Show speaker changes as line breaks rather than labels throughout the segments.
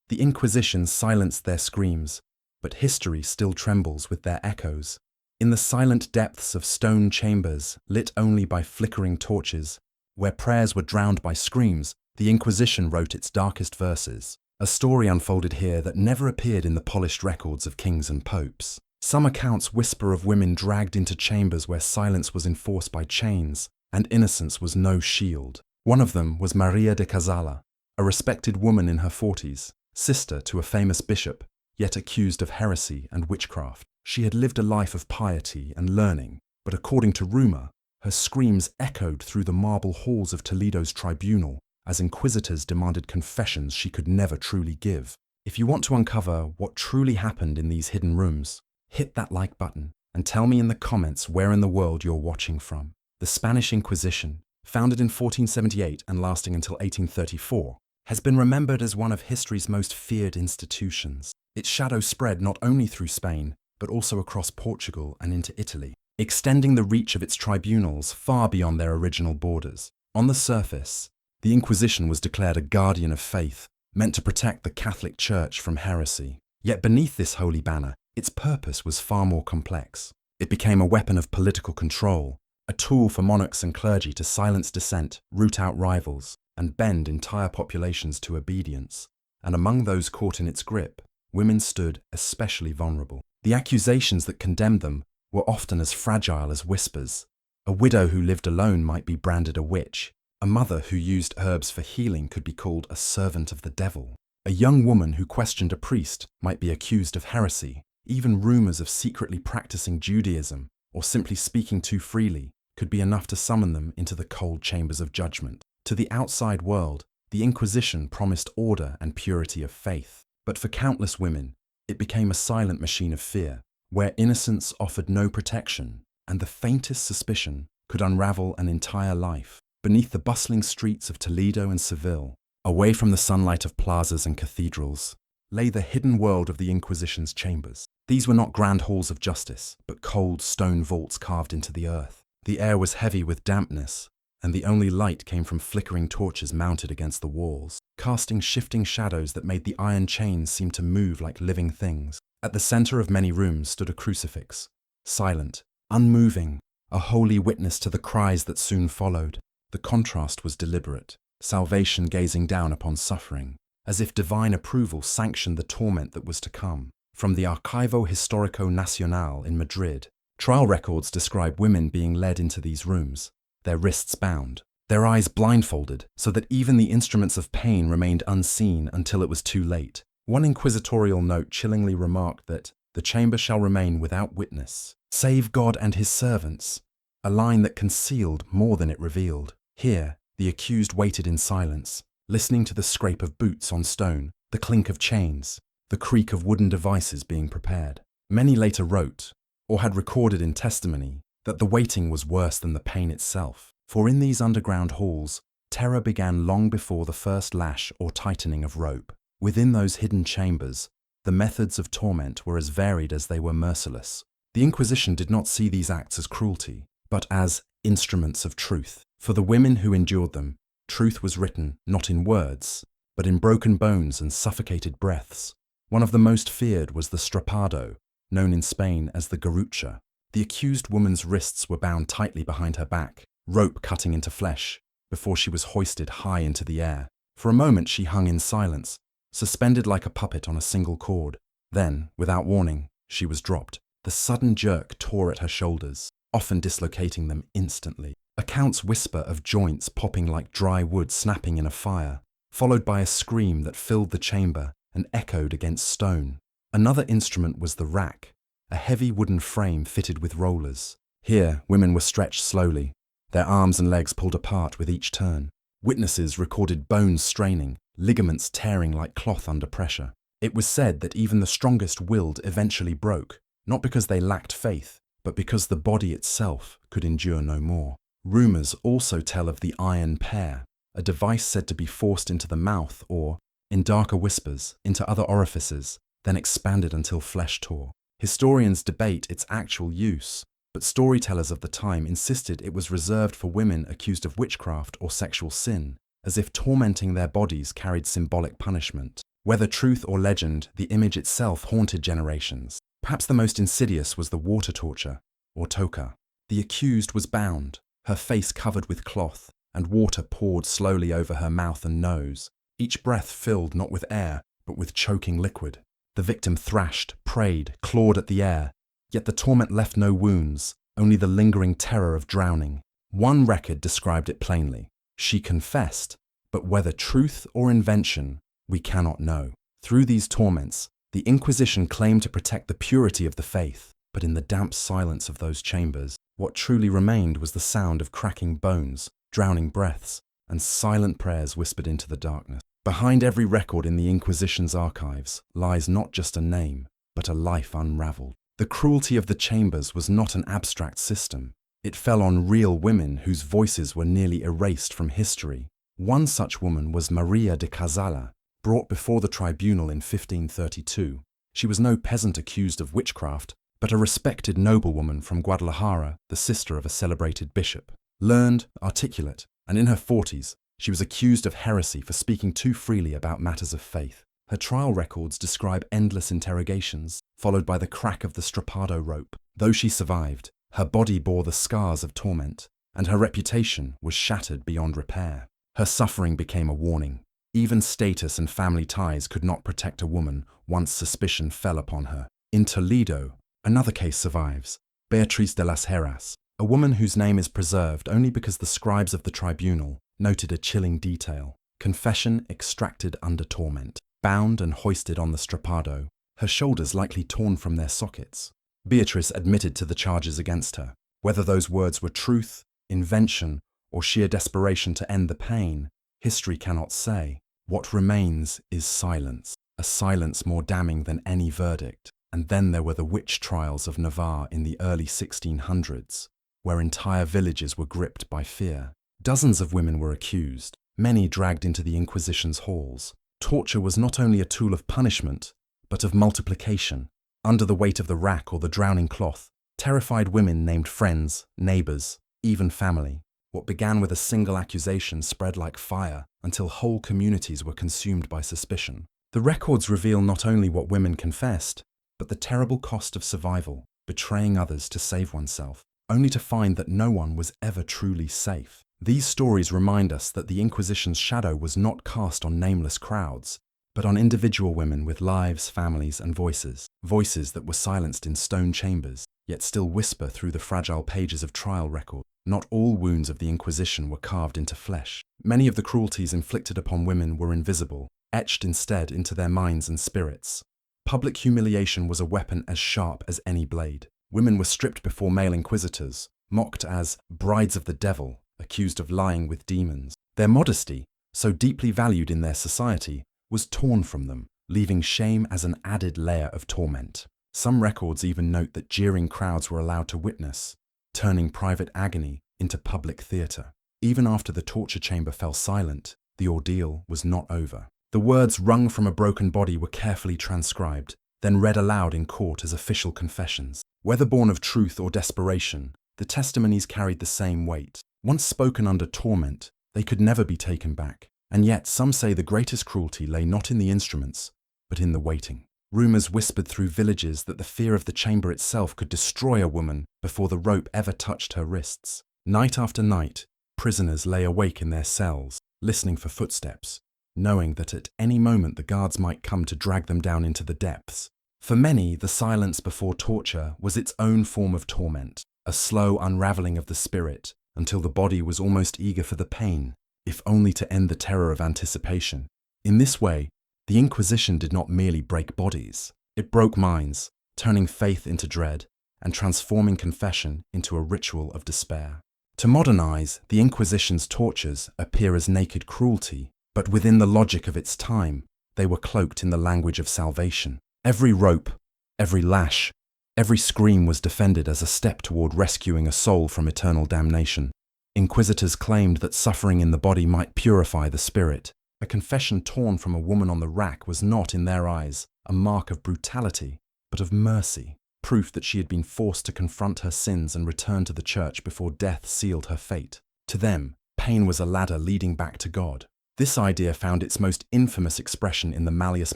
The Inquisition silenced their screams, but history still trembles with their echoes. In the silent depths of stone chambers, lit only by flickering torches, where prayers were drowned by screams, the Inquisition wrote its darkest verses. A story unfolded here that never appeared in the polished records of kings and popes. Some accounts whisper of women dragged into chambers where silence was enforced by chains, and innocence was no shield. One of them was María de Cazalla, a respected woman in her 40s, sister to a famous bishop, yet accused of heresy and witchcraft. She had lived a life of piety and learning, but according to rumor, her screams echoed through the marble halls of Toledo's tribunal as inquisitors demanded confessions she could never truly give. If you want to uncover what truly happened in these hidden rooms, hit that like button and tell me in the comments where in the world you're watching from. The Spanish Inquisition, founded in 1478 and lasting until 1834, has been remembered as one of history's most feared institutions. Its shadow spread not only through Spain, but also across Portugal and into Italy, extending the reach of its tribunals far beyond their original borders. On the surface, the Inquisition was declared a guardian of faith, meant to protect the Catholic Church from heresy. Yet beneath this holy banner, its purpose was far more complex. It became a weapon of political control, a tool for monarchs and clergy to silence dissent, root out rivals, and bend entire populations to obedience. And among those caught in its grip, women stood especially vulnerable. The accusations that condemned them were often as fragile as whispers. A widow who lived alone might be branded a witch. A mother who used herbs for healing could be called a servant of the devil. A young woman who questioned a priest might be accused of heresy. Even rumors of secretly practicing Judaism or simply speaking too freely could be enough to summon them into the cold chambers of judgment. To the outside world, the Inquisition promised order and purity of faith. But for countless women, it became a silent machine of fear, where innocence offered no protection, and the faintest suspicion could unravel an entire life. Beneath the bustling streets of Toledo and Seville, away from the sunlight of plazas and cathedrals, lay the hidden world of the Inquisition's chambers. These were not grand halls of justice, but cold stone vaults carved into the earth. The air was heavy with dampness, and the only light came from flickering torches mounted against the walls, casting shifting shadows that made the iron chains seem to move like living things. At the center of many rooms stood a crucifix, silent, unmoving, a holy witness to the cries that soon followed. The contrast was deliberate, salvation gazing down upon suffering, as if divine approval sanctioned the torment that was to come. From the Archivo Histórico Nacional in Madrid, trial records describe women being led into these rooms, their wrists bound, their eyes blindfolded, so that even the instruments of pain remained unseen until it was too late. One inquisitorial note chillingly remarked that the chamber shall remain without witness, save God and his servants, a line that concealed more than it revealed. Here, the accused waited in silence, listening to the scrape of boots on stone, the clink of chains, the creak of wooden devices being prepared. Many later wrote, or had recorded in testimony, that the waiting was worse than the pain itself. For in these underground halls, terror began long before the first lash or tightening of rope. Within those hidden chambers, the methods of torment were as varied as they were merciless. The Inquisition did not see these acts as cruelty, but as instruments of truth. For the women who endured them, truth was written not in words, but in broken bones and suffocated breaths. One of the most feared was the strapado, known in Spain as the garrucha. The accused woman's wrists were bound tightly behind her back, rope cutting into flesh, before she was hoisted high into the air. For a moment she hung in silence, suspended like a puppet on a single cord. Then, without warning, she was dropped. The sudden jerk tore at her shoulders, often dislocating them instantly. Accounts whisper of joints popping like dry wood snapping in a fire, followed by a scream that filled the chamber and echoed against stone. Another instrument was the rack, a heavy wooden frame fitted with rollers. Here, women were stretched slowly, their arms and legs pulled apart with each turn. Witnesses recorded bones straining, ligaments tearing like cloth under pressure. It was said that even the strongest-willed eventually broke, not because they lacked faith, but because the body itself could endure no more. Rumors also tell of the iron pear, a device said to be forced into the mouth or, in darker whispers, into other orifices, then expanded until flesh tore. Historians debate its actual use, but storytellers of the time insisted it was reserved for women accused of witchcraft or sexual sin, as if tormenting their bodies carried symbolic punishment. Whether truth or legend, the image itself haunted generations. Perhaps the most insidious was the water torture, or toka. The accused was bound, her face covered with cloth, and water poured slowly over her mouth and nose, each breath filled not with air, but with choking liquid. The victim thrashed, prayed, clawed at the air, yet the torment left no wounds, only the lingering terror of drowning. One record described it plainly. She confessed, but whether truth or invention, we cannot know. Through these torments, the Inquisition claimed to protect the purity of the faith, but in the damp silence of those chambers, what truly remained was the sound of cracking bones, drowning breaths, and silent prayers whispered into the darkness. Behind every record in the Inquisition's archives lies not just a name, but a life unraveled. The cruelty of the chambers was not an abstract system. It fell on real women whose voices were nearly erased from history. One such woman was María de Cazalla, brought before the tribunal in 1532. She was no peasant accused of witchcraft, but a respected noblewoman from Guadalajara, the sister of a celebrated bishop. Learned, articulate, and in her 40s, she was accused of heresy for speaking too freely about matters of faith. Her trial records describe endless interrogations, followed by the crack of the strappado rope. Though she survived, her body bore the scars of torment, and her reputation was shattered beyond repair. Her suffering became a warning. Even status and family ties could not protect a woman once suspicion fell upon her. In Toledo, another case survives, Beatriz de las Heras, a woman whose name is preserved only because the scribes of the tribunal noted a chilling detail: confession extracted under torment, bound and hoisted on the strappado, her shoulders likely torn from their sockets. Beatriz admitted to the charges against her. Whether those words were truth, invention, or sheer desperation to end the pain, history cannot say. What remains is silence, a silence more damning than any verdict. And then there were the witch trials of Navarre in the early 1600s, where entire villages were gripped by fear. Dozens of women were accused, many dragged into the Inquisition's halls. Torture was not only a tool of punishment, but of multiplication. Under the weight of the rack or the drowning cloth, terrified women named friends, neighbors, even family. What began with a single accusation spread like fire until whole communities were consumed by suspicion. The records reveal not only what women confessed, but the terrible cost of survival, betraying others to save oneself, only to find that no one was ever truly safe. These stories remind us that the Inquisition's shadow was not cast on nameless crowds, but on individual women with lives, families, and voices. Voices that were silenced in stone chambers, yet still whisper through the fragile pages of trial record. Not all wounds of the Inquisition were carved into flesh. Many of the cruelties inflicted upon women were invisible, etched instead into their minds and spirits. Public humiliation was a weapon as sharp as any blade. Women were stripped before male inquisitors, mocked as brides of the devil, accused of lying with demons. Their modesty, so deeply valued in their society, was torn from them, leaving shame as an added layer of torment. Some records even note that jeering crowds were allowed to witness, turning private agony into public theatre. Even after the torture chamber fell silent, the ordeal was not over. The words wrung from a broken body were carefully transcribed, then read aloud in court as official confessions. Whether born of truth or desperation, the testimonies carried the same weight. Once spoken under torment, they could never be taken back. And yet some say the greatest cruelty lay not in the instruments, but in the waiting. Rumours whispered through villages that the fear of the chamber itself could destroy a woman before the rope ever touched her wrists. Night after night, prisoners lay awake in their cells, listening for footsteps, knowing that at any moment the guards might come to drag them down into the depths. For many, the silence before torture was its own form of torment, a slow unravelling of the spirit until the body was almost eager for the pain, if only to end the terror of anticipation. In this way, the Inquisition did not merely break bodies, it broke minds, turning faith into dread and transforming confession into a ritual of despair. To modernize, the Inquisition's tortures appear as naked cruelty, but within the logic of its time, they were cloaked in the language of salvation. Every rope, every lash, every scream was defended as a step toward rescuing a soul from eternal damnation. Inquisitors claimed that suffering in the body might purify the spirit. A confession torn from a woman on the rack was not, in their eyes, a mark of brutality, but of mercy, proof that she had been forced to confront her sins and return to the church before death sealed her fate. To them, pain was a ladder leading back to God. This idea found its most infamous expression in the Malleus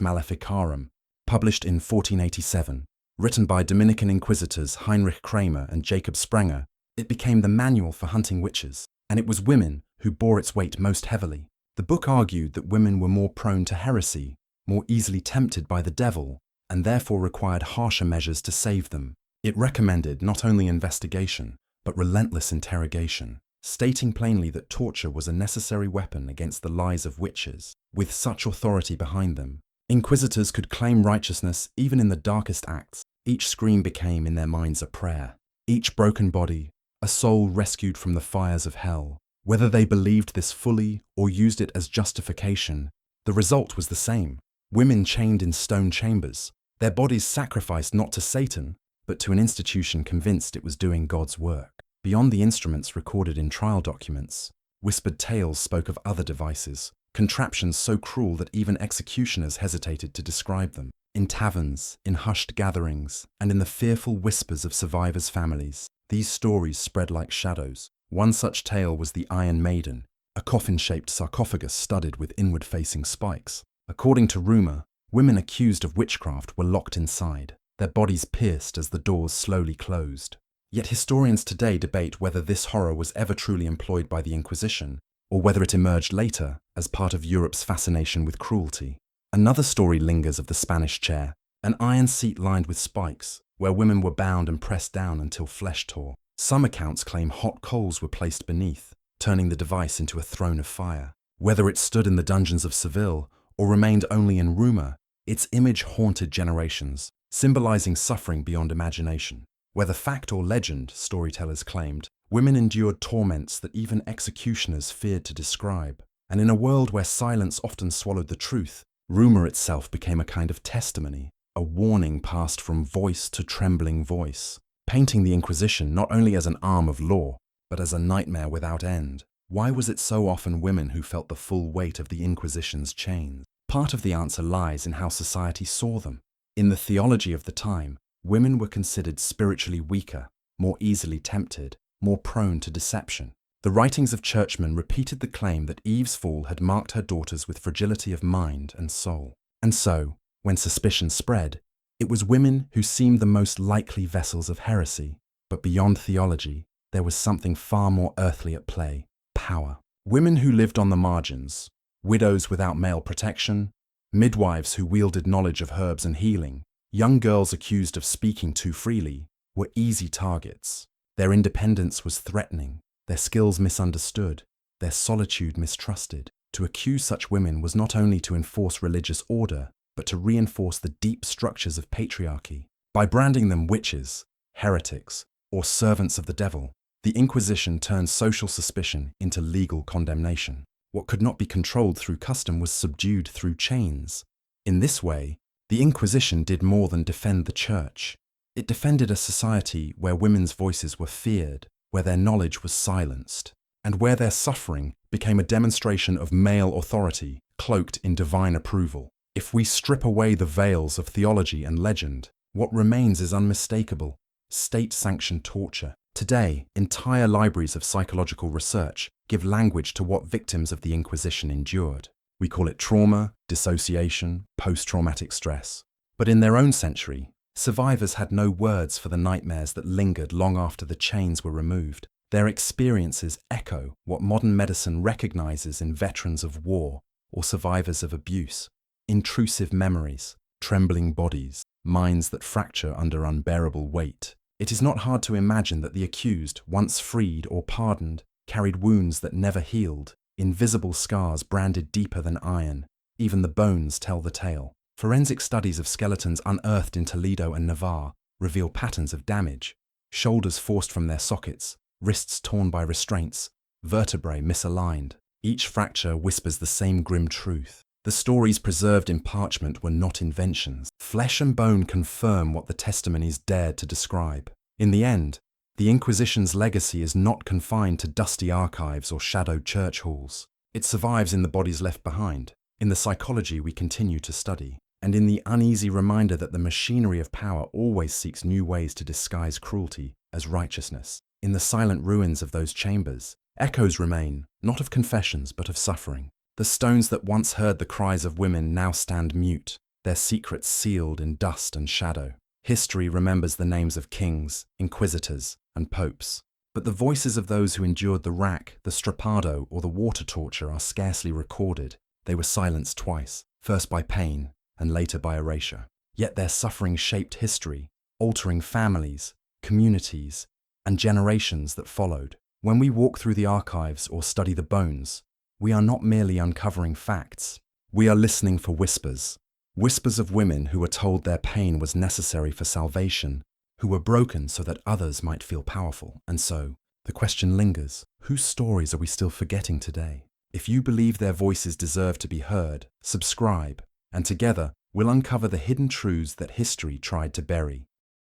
Maleficarum, published in 1487. Written by Dominican inquisitors Heinrich Kramer and Jacob Sprenger, it became the manual for hunting witches, and it was women who bore its weight most heavily. The book argued that women were more prone to heresy, more easily tempted by the devil, and therefore required harsher measures to save them. It recommended not only investigation, but relentless interrogation, stating plainly that torture was a necessary weapon against the lies of witches. With such authority behind them, inquisitors could claim righteousness even in the darkest acts. Each scream became in their minds a prayer. Each broken body, a soul rescued from the fires of hell. Whether they believed this fully or used it as justification, the result was the same. Women chained in stone chambers, their bodies sacrificed not to Satan, but to an institution convinced it was doing God's work. Beyond the instruments recorded in trial documents, whispered tales spoke of other devices, contraptions so cruel that even executioners hesitated to describe them. In taverns, in hushed gatherings, and in the fearful whispers of survivors' families, these stories spread like shadows. One such tale was the Iron Maiden, a coffin-shaped sarcophagus studded with inward-facing spikes. According to rumor, women accused of witchcraft were locked inside, their bodies pierced as the doors slowly closed. Yet historians today debate whether this horror was ever truly employed by the Inquisition, or whether it emerged later as part of Europe's fascination with cruelty. Another story lingers of the Spanish chair, an iron seat lined with spikes, where women were bound and pressed down until flesh tore. Some accounts claim hot coals were placed beneath, turning the device into a throne of fire. Whether it stood in the dungeons of Seville or remained only in rumor, its image haunted generations, symbolizing suffering beyond imagination. Whether fact or legend, storytellers claimed, women endured torments that even executioners feared to describe. And in a world where silence often swallowed the truth, rumor itself became a kind of testimony, a warning passed from voice to trembling voice, painting the Inquisition not only as an arm of law, but as a nightmare without end. Why was it so often women who felt the full weight of the Inquisition's chains? Part of the answer lies in how society saw them. In the theology of the time, women were considered spiritually weaker, more easily tempted, more prone to deception. The writings of churchmen repeated the claim that Eve's fall had marked her daughters with fragility of mind and soul. And so, when suspicion spread, it was women who seemed the most likely vessels of heresy. But beyond theology, there was something far more earthly at play: power. Women who lived on the margins, widows without male protection, midwives who wielded knowledge of herbs and healing, young girls accused of speaking too freely, were easy targets. Their independence was threatening, their skills misunderstood, their solitude mistrusted. To accuse such women was not only to enforce religious order, but to reinforce the deep structures of patriarchy. By branding them witches, heretics, or servants of the devil, the Inquisition turned social suspicion into legal condemnation. What could not be controlled through custom was subdued through chains. In this way, the Inquisition did more than defend the Church. It defended a society where women's voices were feared, where their knowledge was silenced, and where their suffering became a demonstration of male authority cloaked in divine approval. If we strip away the veils of theology and legend, what remains is unmistakable: state-sanctioned torture. Today, entire libraries of psychological research give language to what victims of the Inquisition endured. We call it trauma, dissociation, post-traumatic stress. But in their own century, survivors had no words for the nightmares that lingered long after the chains were removed. Their experiences echo what modern medicine recognizes in veterans of war or survivors of abuse: intrusive memories, trembling bodies, minds that fracture under unbearable weight. It is not hard to imagine that the accused, once freed or pardoned, carried wounds that never healed, invisible scars branded deeper than iron. Even the bones tell the tale. Forensic studies of skeletons unearthed in Toledo and Navarre reveal patterns of damage: shoulders forced from their sockets, wrists torn by restraints, vertebrae misaligned. Each fracture whispers the same grim truth. The stories preserved in parchment were not inventions. Flesh and bone confirm what the testimonies dared to describe. In the end, the Inquisition's legacy is not confined to dusty archives or shadowed church halls. It survives in the bodies left behind, in the psychology we continue to study, and in the uneasy reminder that the machinery of power always seeks new ways to disguise cruelty as righteousness. In the silent ruins of those chambers, echoes remain, not of confessions but of suffering. The stones that once heard the cries of women now stand mute, their secrets sealed in dust and shadow. History remembers the names of kings, inquisitors, and popes. But the voices of those who endured the rack, the strappado, or the water torture are scarcely recorded. They were silenced twice, first by pain and later by erasure. Yet their suffering shaped history, altering families, communities, and generations that followed. When we walk through the archives or study the bones, we are not merely uncovering facts. We are listening for whispers. Whispers of women who were told their pain was necessary for salvation, who were broken so that others might feel powerful. And so, the question lingers, whose stories are we still forgetting today? If you believe their voices deserve to be heard, subscribe, and together we'll uncover the hidden truths that history tried to bury.